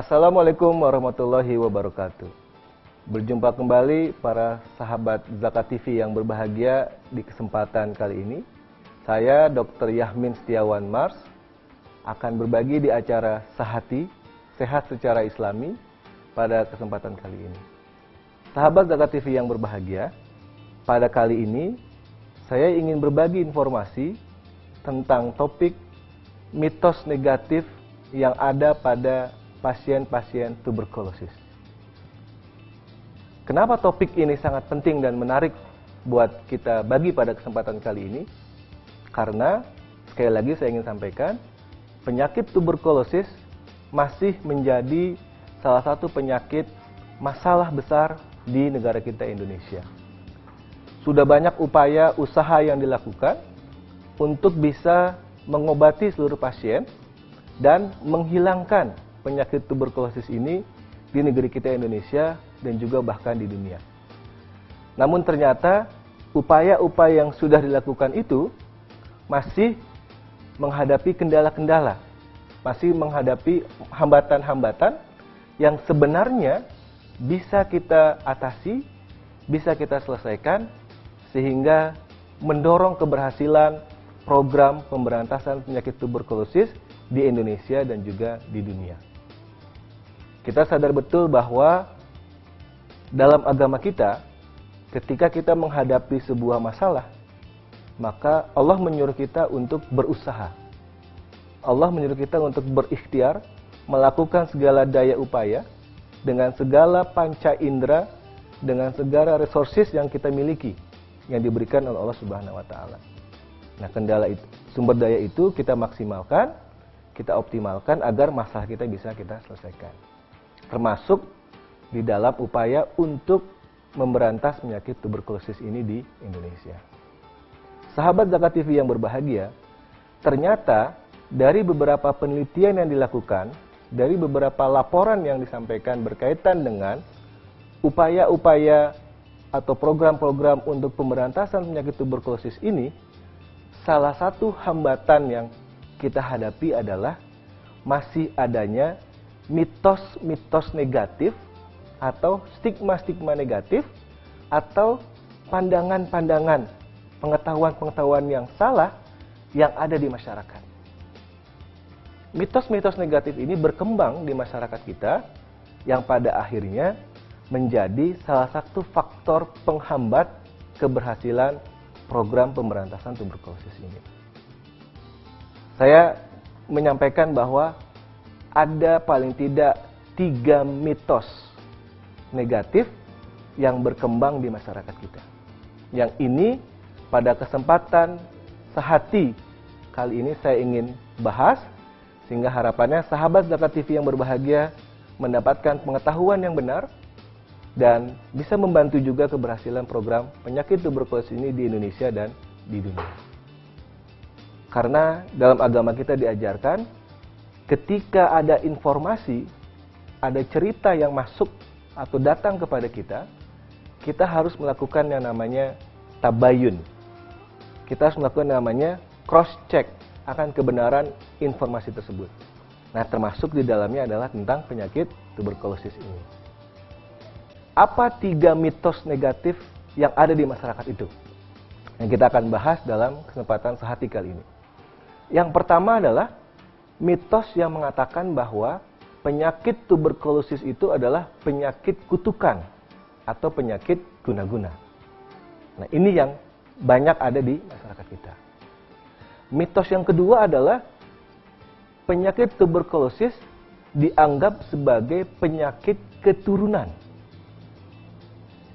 Assalamualaikum warahmatullahi wabarakatuh. Berjumpa kembali para sahabat Zakat TV yang berbahagia di kesempatan kali ini. Saya Dr. Yahmin Setiawan Mars akan berbagi di acara Sehati, Sehat Secara Islami pada kesempatan kali ini. Sahabat Zakat TV yang berbahagia, pada kali ini saya ingin berbagi informasi tentang topik mitos negatif yang ada pada pasien-pasien tuberkulosis. Kenapa topik ini sangat penting dan menarik buat kita bagi pada kesempatan kali ini? Karena, sekali lagi saya ingin sampaikan, penyakit tuberkulosis masih menjadi salah satu penyakit masalah besar di negara kita Indonesia. Sudah banyak upaya usaha yang dilakukan untuk bisa mengobati seluruh pasien dan menghilangkan penyakit tuberkulosis ini di negeri kita Indonesia dan juga bahkan di dunia. Namun ternyata upaya-upaya yang sudah dilakukan itu masih menghadapi kendala-kendala, masih menghadapi hambatan-hambatan yang sebenarnya bisa kita atasi, bisa kita selesaikan sehingga mendorong keberhasilan program pemberantasan penyakit tuberkulosis di Indonesia dan juga di dunia. Kita sadar betul bahwa dalam agama kita, ketika kita menghadapi sebuah masalah, maka Allah menyuruh kita untuk berusaha. Allah menyuruh kita untuk berikhtiar, melakukan segala daya upaya, dengan segala panca indera, dengan segala resources yang kita miliki, yang diberikan oleh Allah Subhanahu wa Ta'ala. Nah, kendala itu, sumber daya itu kita maksimalkan, kita optimalkan agar masalah kita bisa kita selesaikan. Termasuk di dalam upaya untuk memberantas penyakit tuberkulosis ini di Indonesia. Sahabat Zakat TV yang berbahagia, ternyata dari beberapa penelitian yang dilakukan, dari beberapa laporan yang disampaikan berkaitan dengan upaya-upaya atau program-program untuk pemberantasan penyakit tuberkulosis ini, salah satu hambatan yang kita hadapi adalah masih adanya mitos-mitos negatif atau stigma-stigma negatif atau pandangan-pandangan, pengetahuan-pengetahuan yang salah yang ada di masyarakat. Mitos-mitos negatif ini berkembang di masyarakat kita yang pada akhirnya menjadi salah satu faktor penghambat keberhasilan program pemberantasan tuberkulosis ini. Saya menyampaikan bahwa ada paling tidak 3 mitos negatif yang berkembang di masyarakat kita. Yang ini pada kesempatan Sehati kali ini saya ingin bahas, sehingga harapannya sahabat Zakat TV yang berbahagia mendapatkan pengetahuan yang benar dan bisa membantu juga keberhasilan program penyakit tuberkulosis ini di Indonesia dan di dunia. Karena dalam agama kita diajarkan, ketika ada informasi, ada cerita yang masuk atau datang kepada kita, kita harus melakukan yang namanya tabayun. Kita harus melakukan yang namanya cross-check akan kebenaran informasi tersebut. Nah, termasuk di dalamnya adalah tentang penyakit tuberkulosis ini. Apa 3 mitos negatif yang ada di masyarakat itu? Yang kita akan bahas dalam kesempatan Sehati kali ini. Yang pertama adalah mitos yang mengatakan bahwa penyakit tuberkulosis itu adalah penyakit kutukan atau penyakit guna-guna. Nah, ini yang banyak ada di masyarakat kita. Mitos yang kedua adalah penyakit tuberkulosis dianggap sebagai penyakit keturunan.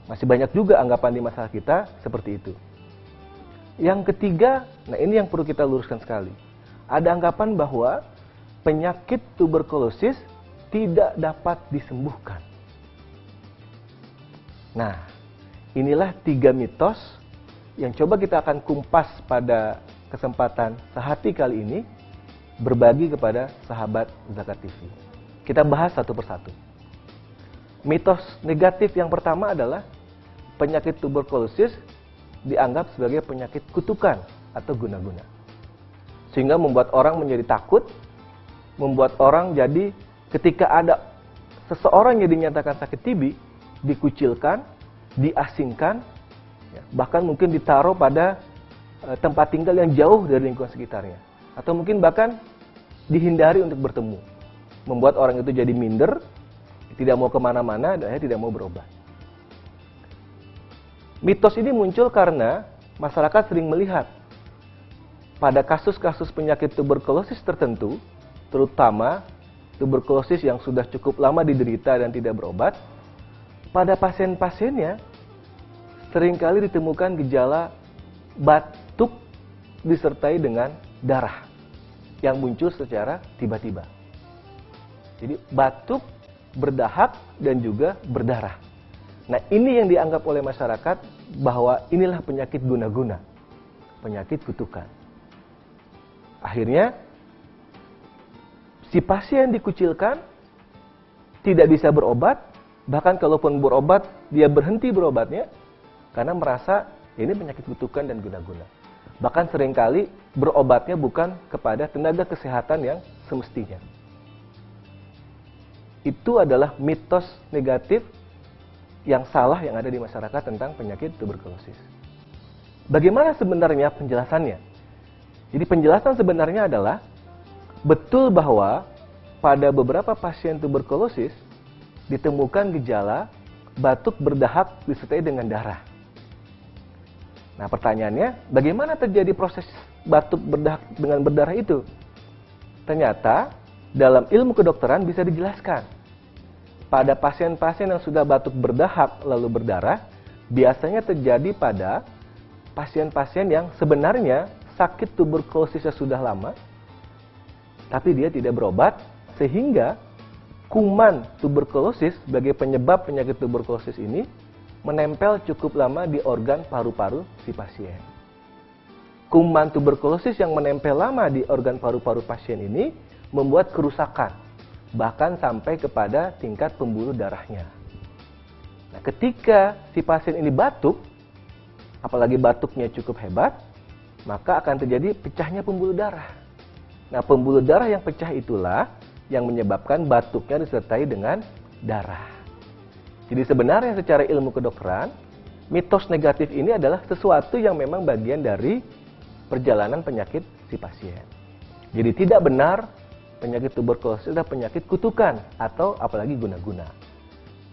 Masih banyak juga anggapan di masyarakat kita seperti itu. Yang ketiga, nah ini yang perlu kita luruskan sekali. Ada anggapan bahwa penyakit tuberkulosis tidak dapat disembuhkan. Nah, inilah 3 mitos yang coba kita akan kumpas pada kesempatan Sehati kali ini, berbagi kepada sahabat Zakat TV. Kita bahas satu persatu. Mitos negatif yang pertama adalah penyakit tuberkulosis dianggap sebagai penyakit kutukan atau guna-guna. Sehingga membuat orang menjadi takut, membuat orang jadi ketika ada seseorang yang dinyatakan sakit TB dikucilkan, diasingkan, ya, bahkan mungkin ditaruh pada tempat tinggal yang jauh dari lingkungan sekitarnya. Atau mungkin bahkan dihindari untuk bertemu. Membuat orang itu jadi minder, tidak mau kemana-mana, dan tidak mau berobat. Mitos ini muncul karena masyarakat sering melihat pada kasus-kasus penyakit tuberkulosis tertentu, terutama tuberkulosis yang sudah cukup lama diderita dan tidak berobat, pada pasien-pasiennya seringkali ditemukan gejala batuk disertai dengan darah yang muncul secara tiba-tiba. Jadi batuk, berdahak, dan juga berdarah. Nah, ini yang dianggap oleh masyarakat bahwa inilah penyakit guna-guna, penyakit kutukan. Akhirnya, si pasien dikucilkan, tidak bisa berobat, bahkan kalaupun berobat, dia berhenti berobatnya, karena merasa ini penyakit kutukan dan guna-guna. Bahkan seringkali berobatnya bukan kepada tenaga kesehatan yang semestinya. Itu adalah mitos negatif yang salah yang ada di masyarakat tentang penyakit tuberkulosis. Bagaimana sebenarnya penjelasannya? Jadi penjelasan sebenarnya adalah betul bahwa pada beberapa pasien tuberkulosis ditemukan gejala batuk berdahak disertai dengan darah. Nah, pertanyaannya, bagaimana terjadi proses batuk berdahak dengan berdarah itu? Ternyata dalam ilmu kedokteran bisa dijelaskan. Pada pasien-pasien yang sudah batuk berdahak lalu berdarah, biasanya terjadi pada pasien-pasien yang sebenarnya sakit tuberkulosisnya sudah lama, tapi dia tidak berobat, sehingga kuman tuberkulosis sebagai penyebab penyakit tuberkulosis ini menempel cukup lama di organ paru-paru si pasien. Kuman tuberkulosis yang menempel lama di organ paru-paru pasien ini membuat kerusakan, bahkan sampai kepada tingkat pembuluh darahnya. Nah, ketika si pasien ini batuk, apalagi batuknya cukup hebat, maka akan terjadi pecahnya pembuluh darah. Nah, pembuluh darah yang pecah itulah yang menyebabkan batuknya disertai dengan darah. Jadi sebenarnya secara ilmu kedokteran, mitos negatif ini adalah sesuatu yang memang bagian dari perjalanan penyakit si pasien. Jadi tidak benar penyakit tuberkulosis adalah penyakit kutukan atau apalagi guna-guna.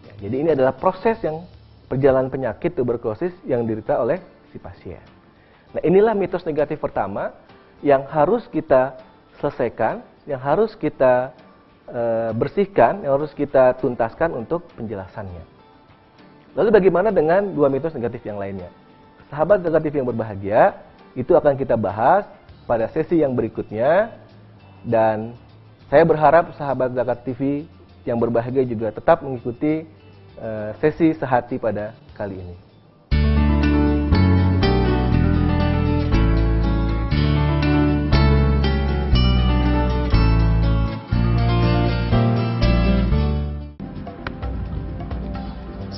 Ya, jadi ini adalah proses yang perjalanan penyakit tuberkulosis yang diderita oleh si pasien. Nah, inilah mitos negatif pertama yang harus kita selesaikan, yang harus kita bersihkan, yang harus kita tuntaskan untuk penjelasannya. Lalu bagaimana dengan dua mitos negatif yang lainnya? Sahabat negatif yang berbahagia, itu akan kita bahas pada sesi yang berikutnya. Dan saya berharap sahabat Zakat TV yang berbahagia juga tetap mengikuti sesi sehati pada kali ini.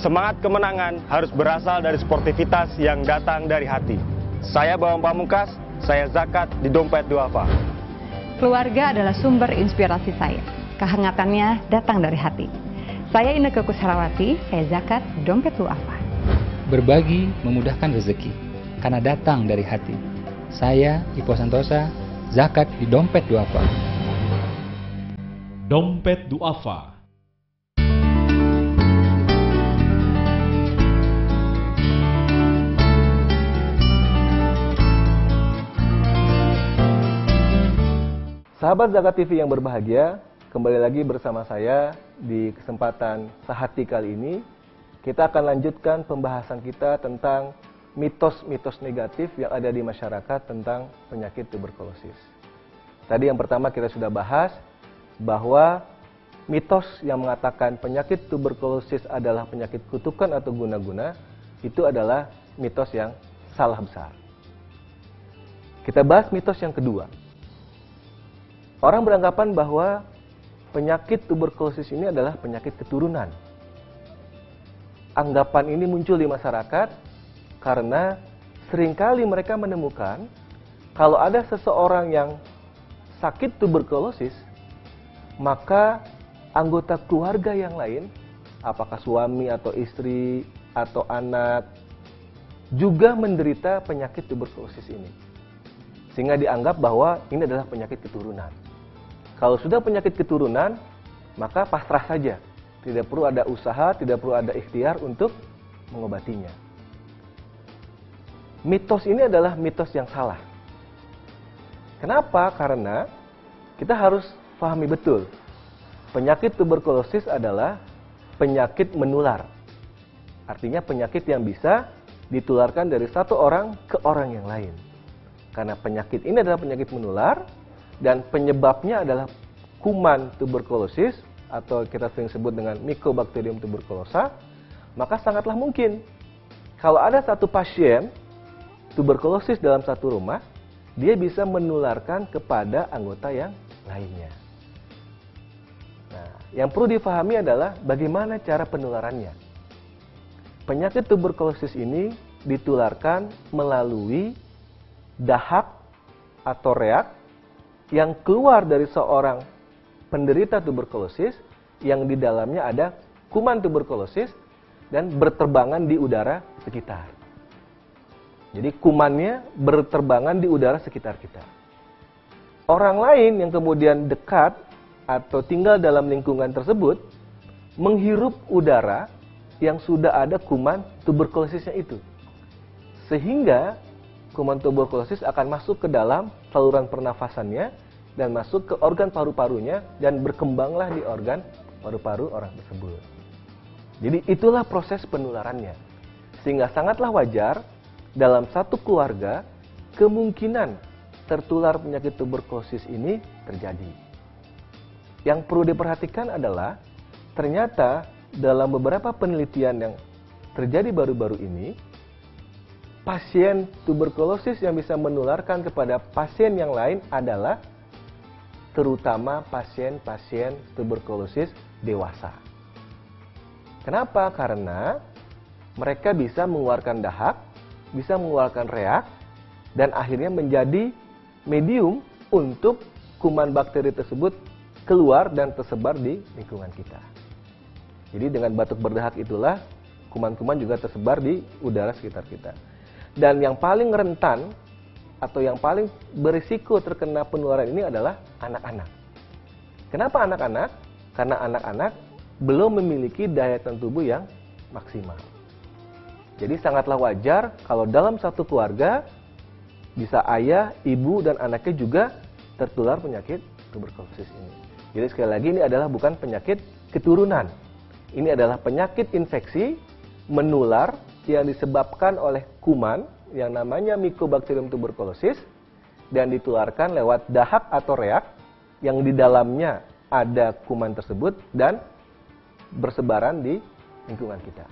Semangat kemenangan harus berasal dari sportivitas yang datang dari hati. Saya Bawang Pamungkas, saya zakat di Dompet Duafa. Keluarga adalah sumber inspirasi saya. Kehangatannya datang dari hati. Saya Inneke Kusharawati, saya zakat di Dompet Duafa. Berbagi memudahkan rezeki, karena datang dari hati. Saya Ipo Santosa, zakat di Dompet Duafa. Dompet Duafa. Sahabat Zakat TV yang berbahagia, kembali lagi bersama saya di kesempatan sehati kali ini. Kita akan lanjutkan pembahasan kita tentang mitos-mitos negatif yang ada di masyarakat tentang penyakit tuberkulosis. Tadi yang pertama kita sudah bahas bahwa mitos yang mengatakan penyakit tuberkulosis adalah penyakit kutukan atau guna-guna, itu adalah mitos yang salah besar. Kita bahas mitos yang kedua. Orang beranggapan bahwa penyakit tuberkulosis ini adalah penyakit keturunan. Anggapan ini muncul di masyarakat karena seringkali mereka menemukan kalau ada seseorang yang sakit tuberkulosis, maka anggota keluarga yang lain, apakah suami atau istri atau anak, juga menderita penyakit tuberkulosis ini. Sehingga dianggap bahwa ini adalah penyakit keturunan. Kalau sudah penyakit keturunan, maka pasrah saja. Tidak perlu ada usaha, tidak perlu ada ikhtiar untuk mengobatinya. Mitos ini adalah mitos yang salah. Kenapa? Karena kita harus pahami betul. Penyakit tuberkulosis adalah penyakit menular. Artinya penyakit yang bisa ditularkan dari satu orang ke orang yang lain. Karena penyakit ini adalah penyakit menular dan penyebabnya adalah kuman tuberkulosis atau kita sering sebut dengan Mycobacterium tuberculosa, maka sangatlah mungkin kalau ada satu pasien tuberkulosis dalam satu rumah, dia bisa menularkan kepada anggota yang lainnya. Nah, yang perlu difahami adalah bagaimana cara penularannya. Penyakit tuberkulosis ini ditularkan melalui dahak atau reak yang keluar dari seorang penderita tuberkulosis yang di dalamnya ada kuman tuberkulosis dan berterbangan di udara sekitar. Jadi kumannya berterbangan di udara sekitar kita. Orang lain yang kemudian dekat atau tinggal dalam lingkungan tersebut menghirup udara yang sudah ada kuman tuberkulosisnya itu. Sehingga kuman tuberkulosis akan masuk ke dalam saluran pernafasannya dan masuk ke organ paru-parunya dan berkembanglah di organ paru-paru orang tersebut. Jadi itulah proses penularannya. Sehingga sangatlah wajar dalam satu keluarga kemungkinan tertular penyakit tuberkulosis ini terjadi. Yang perlu diperhatikan adalah ternyata dalam beberapa penelitian yang terjadi baru-baru ini, pasien tuberkulosis yang bisa menularkan kepada pasien yang lain adalah terutama pasien-pasien tuberkulosis dewasa. Kenapa? Karena mereka bisa mengeluarkan dahak, bisa mengeluarkan reak, dan akhirnya menjadi medium untuk kuman bakteri tersebut keluar dan tersebar di lingkungan kita. Jadi dengan batuk berdahak itulah kuman-kuman juga tersebar di udara sekitar kita. Dan yang paling rentan atau yang paling berisiko terkena penularan ini adalah anak-anak. Kenapa anak-anak? Karena anak-anak belum memiliki daya tahan tubuh yang maksimal. Jadi sangatlah wajar kalau dalam satu keluarga bisa ayah, ibu, dan anaknya juga tertular penyakit tuberkulosis ini. Jadi sekali lagi ini adalah bukan penyakit keturunan. Ini adalah penyakit infeksi menular yang disebabkan oleh kuman yang namanya Mycobacterium tuberculosis dan ditularkan lewat dahak atau reak yang di dalamnya ada kuman tersebut dan bersebaran di lingkungan kita.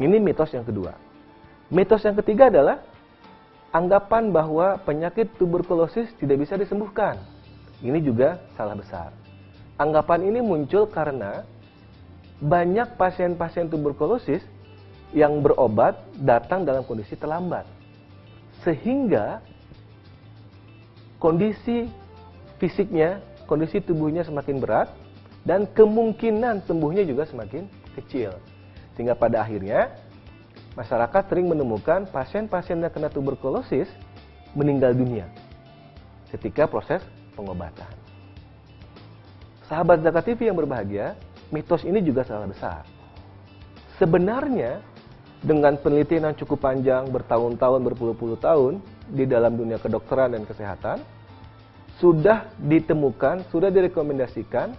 Ini mitos yang kedua. Mitos yang ketiga adalah anggapan bahwa penyakit tuberkulosis tidak bisa disembuhkan. Ini juga salah besar. Anggapan ini muncul karena banyak pasien-pasien tuberkulosis yang berobat datang dalam kondisi terlambat. Sehingga kondisi fisiknya, kondisi tubuhnya semakin berat dan kemungkinan sembuhnya juga semakin kecil. Sehingga pada akhirnya masyarakat sering menemukan pasien-pasien yang kena tuberkulosis meninggal dunia ketika proses pengobatan. Sahabat Zakat TV yang berbahagia, mitos ini juga salah besar. Sebenarnya dengan penelitian yang cukup panjang, bertahun-tahun, berpuluh-puluh tahun di dalam dunia kedokteran dan kesehatan, sudah ditemukan, sudah direkomendasikan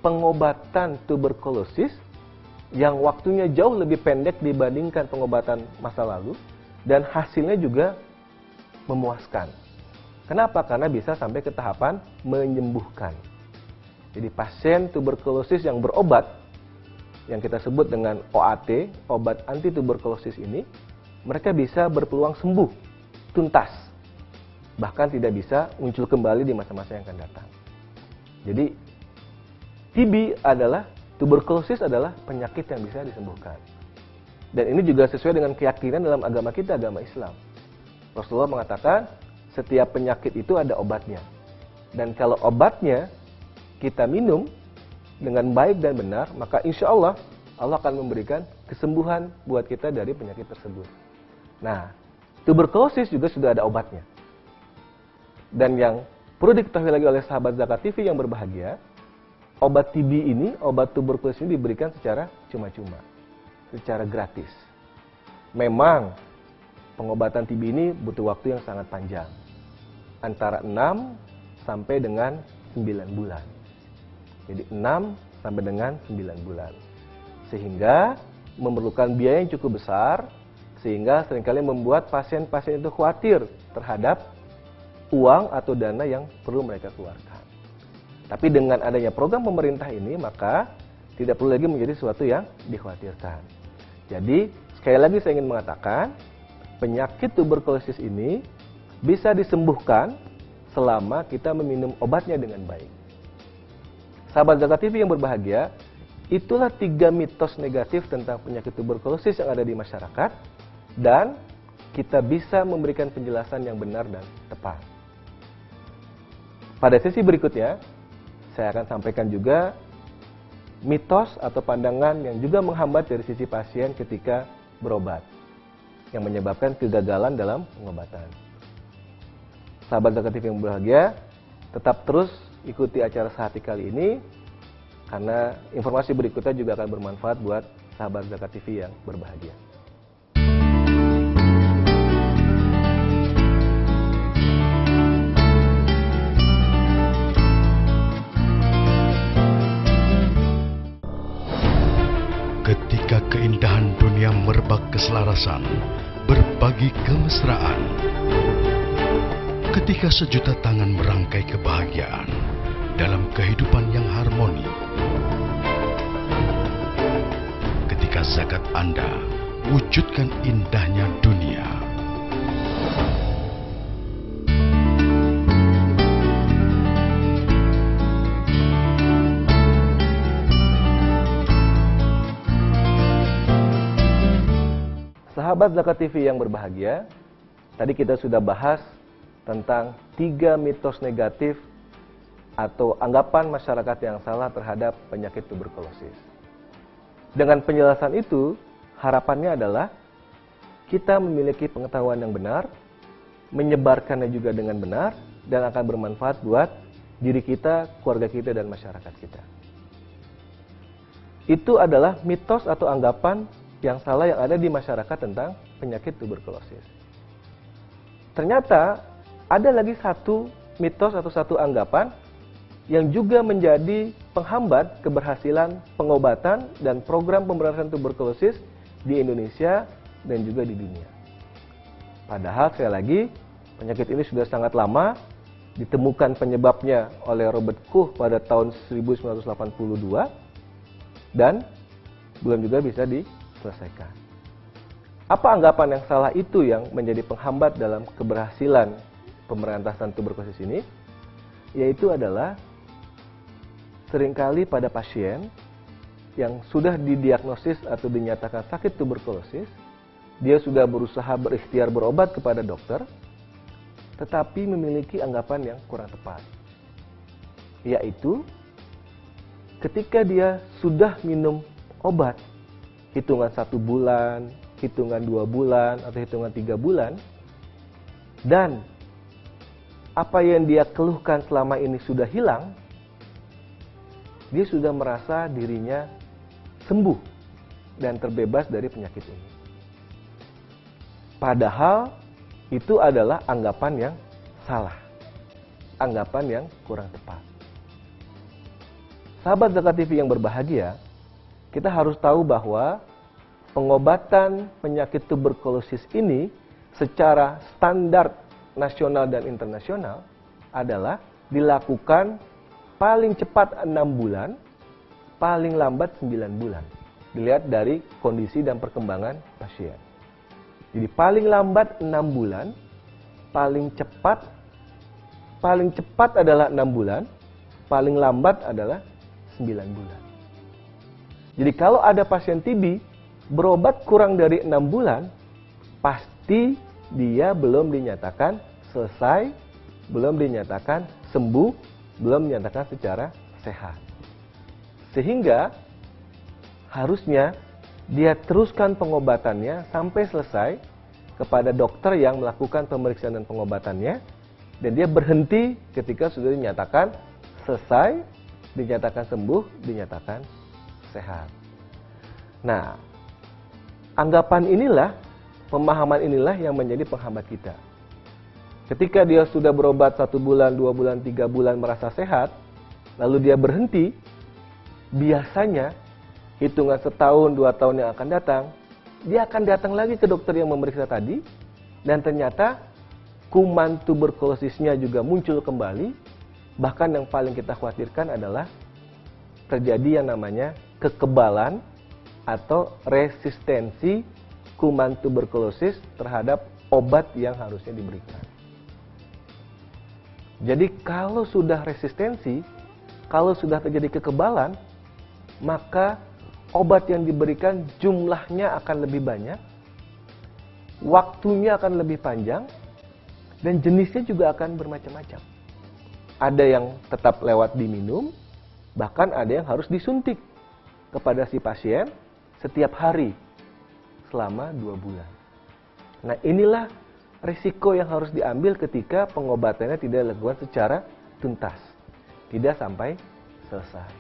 pengobatan tuberkulosis yang waktunya jauh lebih pendek dibandingkan pengobatan masa lalu dan hasilnya juga memuaskan. Kenapa? Karena bisa sampai ke tahapan menyembuhkan. Jadi pasien tuberkulosis yang berobat, yang kita sebut dengan OAT, obat anti tuberkulosis ini, mereka bisa berpeluang sembuh tuntas. Bahkan tidak bisa muncul kembali di masa-masa yang akan datang. Jadi tuberkulosis adalah penyakit yang bisa disembuhkan. Dan ini juga sesuai dengan keyakinan dalam agama kita, agama Islam. Rasulullah mengatakan setiap penyakit itu ada obatnya. Dan kalau obatnya kita minum dengan baik dan benar, maka insya Allah Allah akan memberikan kesembuhan buat kita dari penyakit tersebut. Nah, tuberkulosis juga sudah ada obatnya. Dan yang perlu diketahui lagi oleh sahabat Zakat TV yang berbahagia, obat TB ini, obat tuberkulosis ini diberikan secara cuma-cuma, secara gratis. Memang pengobatan TB ini butuh waktu yang sangat panjang, antara 6 sampai dengan 9 bulan. Jadi 6 sampai dengan 9 bulan. Sehingga memerlukan biaya yang cukup besar, sehingga seringkali membuat pasien-pasien itu khawatir terhadap uang atau dana yang perlu mereka keluarkan. Tapi dengan adanya program pemerintah ini, maka tidak perlu lagi menjadi sesuatu yang dikhawatirkan. Jadi, sekali lagi saya ingin mengatakan, penyakit tuberkulosis ini bisa disembuhkan selama kita meminum obatnya dengan baik. Sahabat Zakat TV yang berbahagia, itulah 3 mitos negatif tentang penyakit tuberkulosis yang ada di masyarakat, dan kita bisa memberikan penjelasan yang benar dan tepat. Pada sesi berikutnya, saya akan sampaikan juga mitos atau pandangan yang juga menghambat dari sisi pasien ketika berobat, yang menyebabkan kegagalan dalam pengobatan. Sahabat Zakat TV yang berbahagia, tetap terus ikuti acara Sehati kali ini, karena informasi berikutnya juga akan bermanfaat buat sahabat Zakat TV yang berbahagia. Ketika keindahan dunia merebak keselarasan, berbagi kemesraan. Ketika sejuta tangan merangkai kebahagiaan dalam kehidupan yang harmoni. Ketika zakat Anda wujudkan indahnya dunia. Sahabat Zakat TV yang berbahagia, tadi kita sudah bahas tentang 3 mitos negatif atau anggapan masyarakat yang salah terhadap penyakit tuberkulosis. Dengan penjelasan itu, harapannya adalah kita memiliki pengetahuan yang benar, menyebarkannya juga dengan benar, dan akan bermanfaat buat diri kita, keluarga kita, dan masyarakat kita. Itu adalah mitos atau anggapan yang salah yang ada di masyarakat tentang penyakit tuberkulosis. Ternyata ada lagi satu mitos atau satu anggapan yang juga menjadi penghambat keberhasilan pengobatan dan program pemberantasan tuberkulosis di Indonesia dan juga di dunia. Padahal sekali lagi, penyakit ini sudah sangat lama, ditemukan penyebabnya oleh Robert Koch pada tahun 1982 dan belum juga bisa diselesaikan. Apa anggapan yang salah itu yang menjadi penghambat dalam keberhasilan pemberantasan tuberkulosis ini? Yaitu adalah seringkali pada pasien yang sudah didiagnosis atau dinyatakan sakit tuberkulosis, dia sudah berusaha berikhtiar berobat kepada dokter, tetapi memiliki anggapan yang kurang tepat. Yaitu, ketika dia sudah minum obat, hitungan 1 bulan, hitungan 2 bulan, atau hitungan 3 bulan, dan apa yang dia keluhkan selama ini sudah hilang, dia sudah merasa dirinya sembuh dan terbebas dari penyakit ini. Padahal itu adalah anggapan yang salah, anggapan yang kurang tepat. Sahabat Zakat TV yang berbahagia, kita harus tahu bahwa pengobatan penyakit tuberkulosis ini secara standar nasional dan internasional adalah dilakukan paling cepat 6 bulan, paling lambat 9 bulan. Dilihat dari kondisi dan perkembangan pasien. Jadi paling lambat 6 bulan, paling cepat adalah 6 bulan, paling lambat adalah 9 bulan. Jadi kalau ada pasien TB berobat kurang dari 6 bulan, pasti dia belum dinyatakan selesai, belum dinyatakan sembuh, belum dinyatakan secara sehat. Sehingga harusnya dia teruskan pengobatannya sampai selesai kepada dokter yang melakukan pemeriksaan dan pengobatannya, dan dia berhenti ketika sudah dinyatakan selesai, dinyatakan sembuh, dinyatakan sehat. Nah, anggapan inilah, pemahaman inilah yang menjadi penghambat kita. Ketika dia sudah berobat 1 bulan, 2 bulan, 3 bulan merasa sehat, lalu dia berhenti, biasanya hitungan setahun, 2 tahun yang akan datang, dia akan datang lagi ke dokter yang memeriksa tadi, dan ternyata kuman tuberkulosisnya juga muncul kembali. Bahkan yang paling kita khawatirkan adalah terjadi yang namanya kekebalan atau resistensi kuman tuberkulosis terhadap obat yang harusnya diberikan. Jadi kalau sudah resistensi, kalau sudah terjadi kekebalan, maka obat yang diberikan jumlahnya akan lebih banyak, waktunya akan lebih panjang, dan jenisnya juga akan bermacam-macam. Ada yang tetap lewat diminum, bahkan ada yang harus disuntik kepada si pasien setiap hari selama 2 bulan. Nah, inilah risiko yang harus diambil ketika pengobatannya tidak dilakukan secara tuntas, tidak sampai selesai.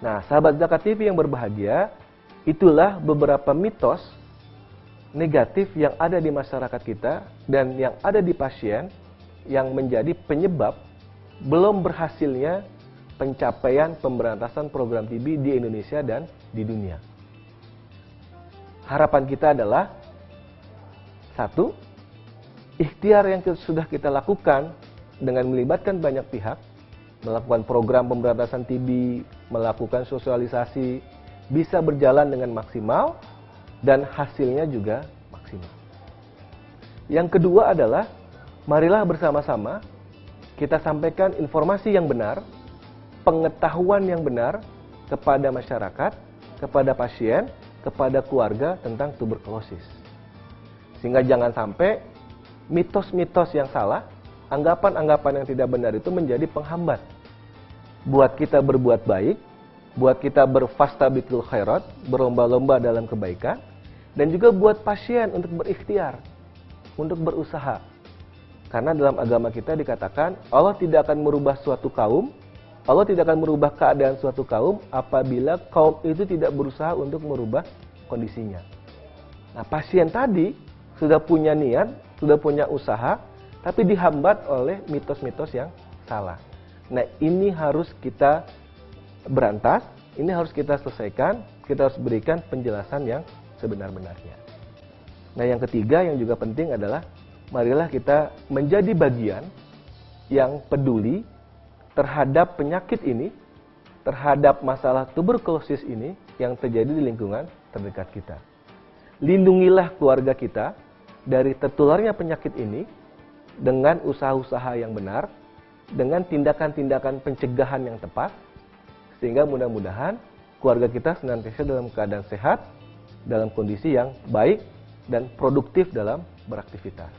Nah, sahabat Zakat TV yang berbahagia, itulah beberapa mitos negatif yang ada di masyarakat kita dan yang ada di pasien yang menjadi penyebab belum berhasilnya pencapaian pemberantasan program TB di Indonesia dan di dunia. Harapan kita adalah 1, ikhtiar yang sudah kita lakukan dengan melibatkan banyak pihak, melakukan program pemberantasan TB, melakukan sosialisasi, bisa berjalan dengan maksimal dan hasilnya juga maksimal. Yang kedua adalah, marilah bersama-sama kita sampaikan informasi yang benar, pengetahuan yang benar kepada masyarakat, kepada pasien, kepada keluarga tentang tuberkulosis. Sehingga jangan sampai mitos-mitos yang salah, anggapan-anggapan yang tidak benar itu menjadi penghambat buat kita berbuat baik, buat kita berfastabiqul khairat, berlomba-lomba dalam kebaikan, dan juga buat pasien untuk berikhtiar, untuk berusaha. Karena dalam agama kita dikatakan Allah tidak akan merubah suatu kaum, Allah tidak akan merubah keadaan suatu kaum apabila kaum itu tidak berusaha untuk merubah kondisinya. Nah, pasien tadi sudah punya niat, sudah punya usaha, tapi dihambat oleh mitos-mitos yang salah. Nah, ini harus kita berantas, ini harus kita selesaikan, kita harus berikan penjelasan yang sebenar-benarnya. Nah, yang ketiga yang juga penting adalah marilah kita menjadi bagian yang peduli terhadap penyakit ini, terhadap masalah tuberkulosis ini yang terjadi di lingkungan terdekat kita. Lindungilah keluarga kita dari tertularnya penyakit ini dengan usaha-usaha yang benar, dengan tindakan-tindakan pencegahan yang tepat, sehingga mudah-mudahan keluarga kita senantiasa dalam keadaan sehat, dalam kondisi yang baik, dan produktif dalam beraktivitas.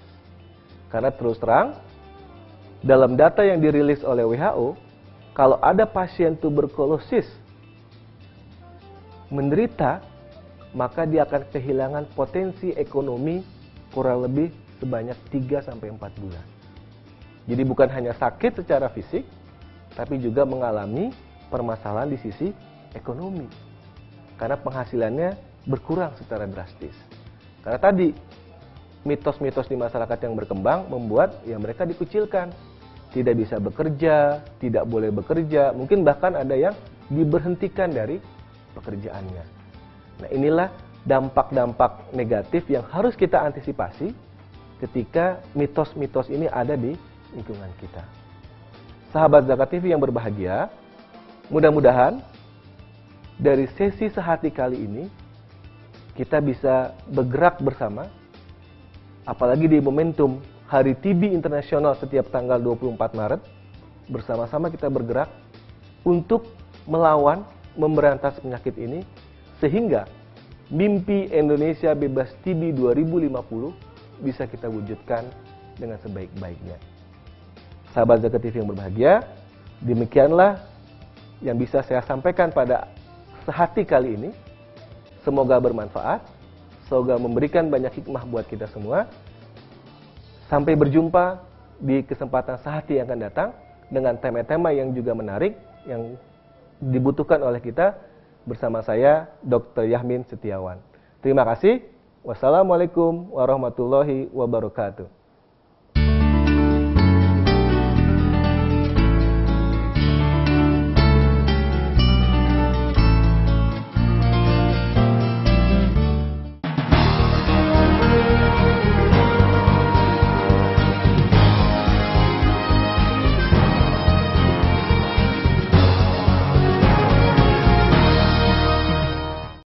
Karena terus terang, dalam data yang dirilis oleh WHO, kalau ada pasien tuberkulosis menderita, maka dia akan kehilangan potensi ekonomi kurang lebih sebanyak 3-4 bulan. Jadi bukan hanya sakit secara fisik, tapi juga mengalami permasalahan di sisi ekonomi. Karena penghasilannya berkurang secara drastis. Karena tadi, mitos-mitos di masyarakat yang berkembang membuat ya mereka dikucilkan. Tidak bisa bekerja, tidak boleh bekerja, mungkin bahkan ada yang diberhentikan dari pekerjaannya. Nah, inilah dampak-dampak negatif yang harus kita antisipasi ketika mitos-mitos ini ada di lingkungan kita. Sahabat Zakat TV yang berbahagia, mudah-mudahan dari sesi sehati kali ini kita bisa bergerak bersama, apalagi di momentum Hari TB Internasional setiap tanggal 24 Maret, bersama-sama kita bergerak untuk melawan, memberantas penyakit ini, sehingga mimpi Indonesia bebas TB 2050 bisa kita wujudkan dengan sebaik-baiknya. Sahabat Zakat TV yang berbahagia, demikianlah yang bisa saya sampaikan pada sehati kali ini. Semoga bermanfaat, semoga memberikan banyak hikmah buat kita semua. Sampai berjumpa di kesempatan sehati yang akan datang dengan tema-tema yang juga menarik, yang dibutuhkan oleh kita, bersama saya, Dr. Yahmin Setiawan. Terima kasih. Wassalamualaikum warahmatullahi wabarakatuh.